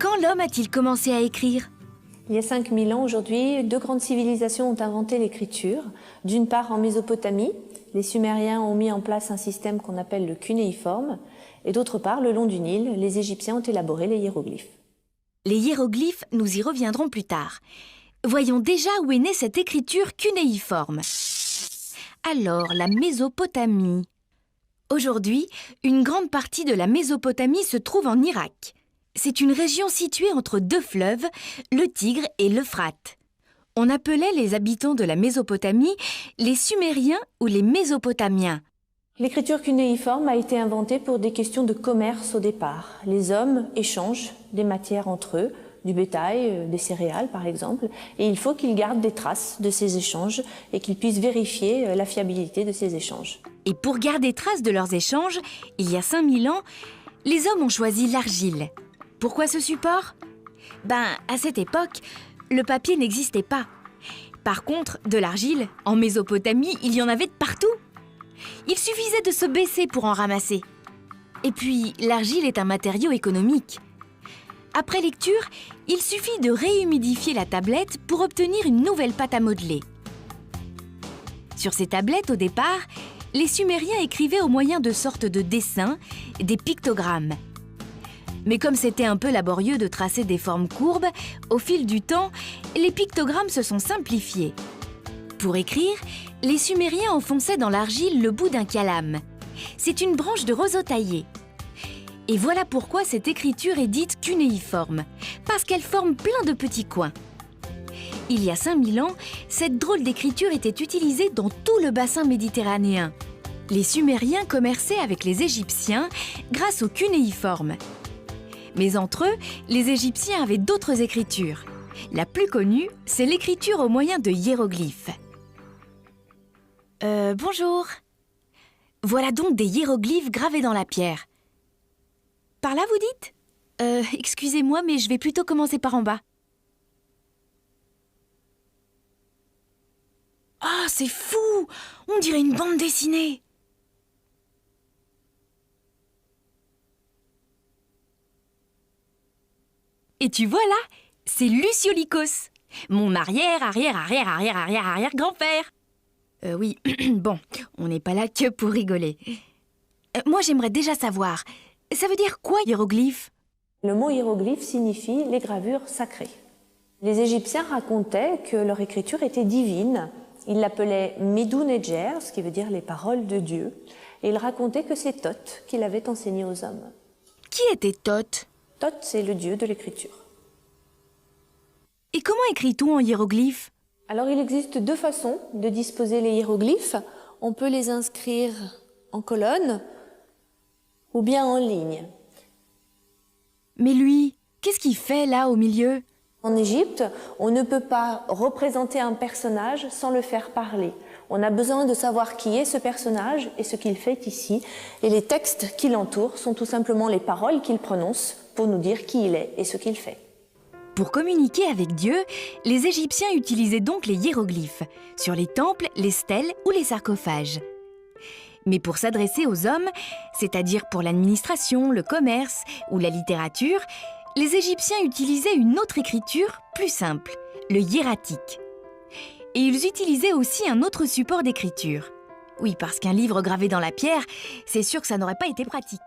Quand l'homme a-t-il commencé à écrire? Il y a 5000 ans aujourd'hui, deux grandes civilisations ont inventé l'écriture. D'une part en Mésopotamie, les Sumériens ont mis en place un système qu'on appelle le cunéiforme, et d'autre part, le long du Nil, les Égyptiens ont élaboré les hiéroglyphes. Les hiéroglyphes, nous y reviendrons plus tard. Voyons déjà où est née cette écriture cunéiforme. Alors, la Mésopotamie. Aujourd'hui, une grande partie de la Mésopotamie se trouve en Irak. C'est une région située entre deux fleuves, le Tigre et l'Euphrate. On appelait les habitants de la Mésopotamie les Sumériens ou les Mésopotamiens. L'écriture cunéiforme a été inventée pour des questions de commerce au départ. Les hommes échangent des matières entre eux, du bétail, des céréales par exemple, et il faut qu'ils gardent des traces de ces échanges et qu'ils puissent vérifier la fiabilité de ces échanges. Et pour garder trace de leurs échanges, il y a 5000 ans, les hommes ont choisi l'argile. Pourquoi ce support? À cette époque, le papier n'existait pas. Par contre, de l'argile, en Mésopotamie, il y en avait de partout. Il suffisait de se baisser pour en ramasser. Et puis, l'argile est un matériau économique. Après lecture, il suffit de réhumidifier la tablette pour obtenir une nouvelle pâte à modeler. Sur ces tablettes, au départ, les Sumériens écrivaient au moyen de sortes de dessins, des pictogrammes. Mais comme c'était un peu laborieux de tracer des formes courbes, au fil du temps, les pictogrammes se sont simplifiés. Pour écrire, les Sumériens enfonçaient dans l'argile le bout d'un calame. C'est une branche de roseau taillé. Et voilà pourquoi cette écriture est dite cunéiforme, parce qu'elle forme plein de petits coins. Il y a 5000 ans, cette drôle d'écriture était utilisée dans tout le bassin méditerranéen. Les Sumériens commerçaient avec les Égyptiens grâce au cunéiforme. Mais entre eux, les Égyptiens avaient d'autres écritures. La plus connue, c'est l'écriture au moyen de hiéroglyphes. Bonjour. Voilà donc des hiéroglyphes gravés dans la pierre. Par là, vous dites? Excusez-moi, mais je vais plutôt commencer par en bas. Ah, c'est fou! On dirait une bande dessinée. Et tu vois là, c'est Luciolicos, mon arrière-grand-père. Oui, bon, on n'est pas là que pour rigoler. Moi, j'aimerais déjà savoir, ça veut dire quoi, hiéroglyphe? Le mot hiéroglyphe signifie les gravures sacrées. Les Égyptiens racontaient que leur écriture était divine. Ils l'appelaient Medou Neger, ce qui veut dire les paroles de Dieu. Et ils racontaient que c'est Thoth qui l'avait enseigné aux hommes. Qui était Thoth? Thoth, c'est le dieu de l'écriture. Et comment écrit-on en hiéroglyphe? Alors il existe deux façons de disposer les hiéroglyphes. On peut les inscrire en colonne ou bien en ligne. Mais lui, qu'est-ce qu'il fait là au milieu? En Égypte, on ne peut pas représenter un personnage sans le faire parler. On a besoin de savoir qui est ce personnage et ce qu'il fait ici. Et les textes qui l'entourent sont tout simplement les paroles qu'il prononce pour nous dire qui il est et ce qu'il fait. Pour communiquer avec Dieu, les Égyptiens utilisaient donc les hiéroglyphes, sur les temples, les stèles ou les sarcophages. Mais pour s'adresser aux hommes, c'est-à-dire pour l'administration, le commerce ou la littérature, les Égyptiens utilisaient une autre écriture plus simple, le hiératique. Et ils utilisaient aussi un autre support d'écriture. Oui, parce qu'un livre gravé dans la pierre, c'est sûr que ça n'aurait pas été pratique.